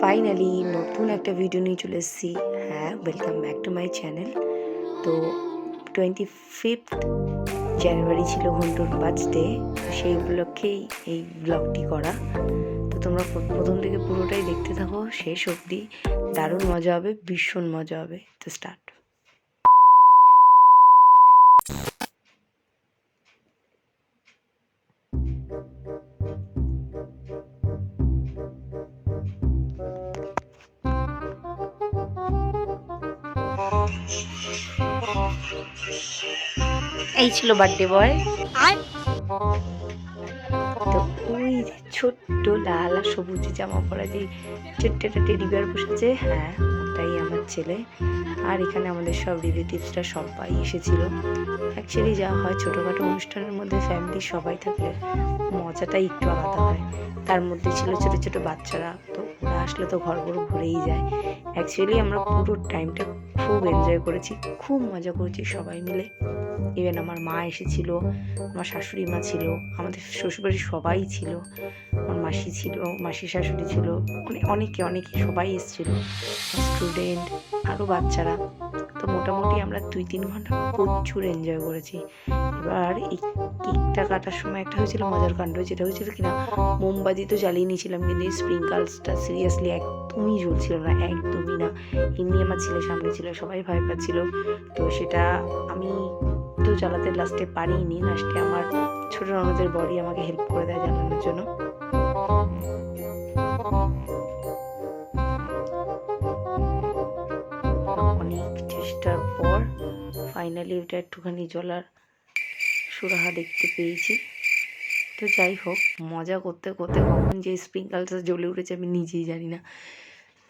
Finally নতুন একটা video নিয়ে চলে এসেছি। হ্যাঁ, welcome back to my channel. তো 25th জানুয়ারি ছিল ঘন্টুর বার্থডে, সেই উপলক্ষেই এই ব্লগটি করা। তো তোমরা প্রথম থেকে পুরোটাই দেখতে থাকো শেষ অবধি, দারুণ মজা হবে, ভীষণ মজা হবে। তো স্টার্ট। এই ছিল বার্থডে বয়। তো ওই যে ছোট্ট লাল আর সবুজ জামা পরা যে ছোট্ট একটা টেডি বিয়ার বসেছে, হ্যাঁ ওটাই আমার ছেলে। আর এখানে আমাদের সব রিলেটিভসরা সবাই এসেছিল। অ্যাকচুয়ালি যা হয় ছোটোখাটো অনুষ্ঠানের মধ্যে ফ্যামিলির সবাই থাকলে মজাটাই একটু আলাদা হয়। তার মধ্যে ছিল ছোটো ছোটো বাচ্চারা, তো ওরা আসলে তো ঘর পুরো ভরেই যায়। অ্যাকচুয়ালি আমরা পুরো টাইমটা খুব এনজয় করেছি, খুব মজা করেছি সবাই মিলে। ইভেন আমার মা এসেছিল, আমার শাশুড়ি মা ছিল, আমাদের শ্বশুরবাড়ির সবাই ছিল, আমার মাসি ছিল, মাসি শাশুড়ি ছিল, মানে অনেকে সবাই এসেছিল, স্টুডেন্ট আরও বাচ্চারা। তো মোটামুটি আমরা 2-3 ঘন্টা প্রচুর এনজয় করেছি। এবার এই কেকটা কাটার সময় একটা হয়েছিল মজার কাণ্ড, যেটা হয়েছিল কিনা মোমবাতি তো জ্বালিয়ে নিয়েছিলাম, কিন্তু এই স্প্রিঙ্কালসটা সিরিয়াসলি একদমই জ্বলছিল না, একদমই না। এমনি আমার ছেলে সামনে ছিল, সবাই ভয় পাচ্ছিল। তো সেটা আমি তো জ্বালাতে লাস্টে পারিনি, লাস্টে আমার ছোট ননদের বডি আমাকে হেল্প করে দেয় জ্বালানোর জন্য। অনেক চেষ্টার পর ফাইনালি ওটা একটুখানি জ্বলার সুরাহা দেখতে পেয়েছি। তো যাই হোক, মজা করতে করতে কখন যে স্প্রিঙ্কলটা জ্বলে উঠেছে আমি নিজেই জানি না।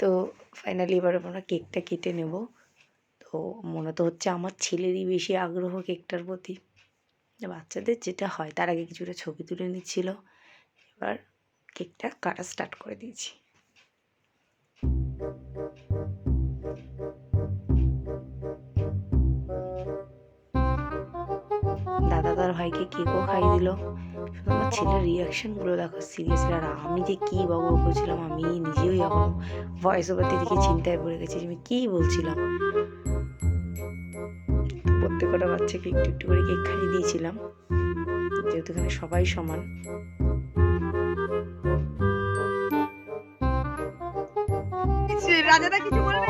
তো ফাইনালি এবার আমরা কেকটা কেটে নেব। তো মনে তো হচ্ছে আমার ছেলেরই বেশি আগ্রহ কেকটার প্রতি, বাচ্চাদের যেটা হয়। তার আগে কিছুটা ছবি তুলে নিচ্ছিল, এবার কেকটা কাটা স্টার্ট করে দিয়েছি। দাদা তার ভাইকে কেকও খাইয়ে দিল। শুধু আমার ছেলের রিয়াকশানগুলো দেখো, সিরিয়াসলি। আর আমি যে কী বকবক করছিলাম, আমি নিজেই এখন ভয়েস ওভারটি দেখে চিন্তায় পড়ে গেছি যে আমি কী বলছিলাম। প্রত্যেকটা বাচ্চাকে একটু একটু করে কেক খাইয়ে দিয়েছিলাম, যেহেতু এখানে সবাই সমান। রাজাদা কিছু বলবে?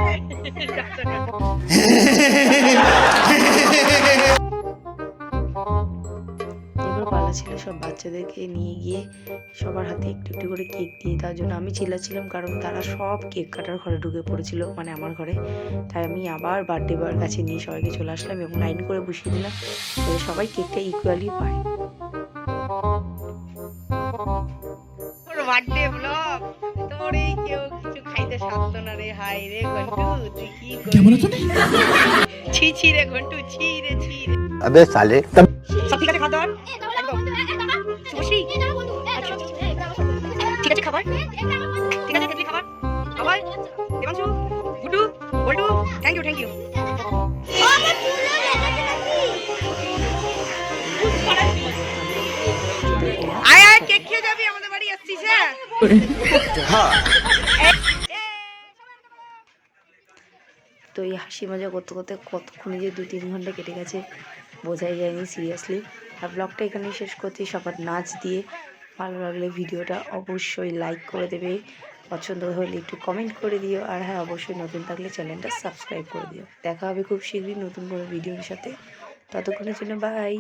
এবার পালা ছিল সব বাচ্চাদেরকে নিয়ে গিয়ে সবার হাতে একটু একটু করে কেক দিয়ে দেওয়ার জন্য। আমি চিল্লাচ্ছিলাম কারণ তারা সব কেক কাটার ঘরে ঢুকে পড়েছিল, মানে আমার ঘরে। তাই আমি আবার বার্থডে বয়ের কাছে নিয়ে সবাইকে চলে আসলাম এবং লাইন করে বসিয়ে দিলাম, যাতে সবাই কেকটা ইকুয়ালি পায়। বার্থডে ব্লগ তোর এই কেউ কিছু খাইতে সারতো না রে। হাই রে ঘন্টু, তুই কি করছিস? ছি ছি রে ঘন্টু, ছি রে ছি রে। अबे साले সব ঠিক আছে, খাওয়া দাওয়া একদম শুভশ্রী। আচ্ছা, ঠিক আছে খাবার, ঠিক আছে তেতলি খাবার। আবার দেবাংশু, গুড্ডু, বল্টু, থ্যাংক ইউ থ্যাংক ইউ। আয় আয় কেক খেয়ে যাবি, আমাদের বাড়ি আসছিস? হ্যাঁ। তো এই হাসি মজা করতে করতে কতক্ষণে যে 2-3 ঘন্টা কেটে গেছে বোঝাই যায়নি সিরিয়াসলি। আর ব্লগটা এখানেই শেষ করছি, সবার নাচ দিয়ে। ভালো লাগলে ভিডিওটা অবশ্যই লাইক করে দেবে, পছন্দ হলে একটু কমেন্ট করে দিও, আর হ্যাঁ অবশ্যই নতুন থাকলে চ্যানেলটা সাবস্ক্রাইব করে দিও। দেখা হবে খুব শীঘ্রই নতুন কোনো ভিডিওর সাথে। ততক্ষণের জন্য বাই।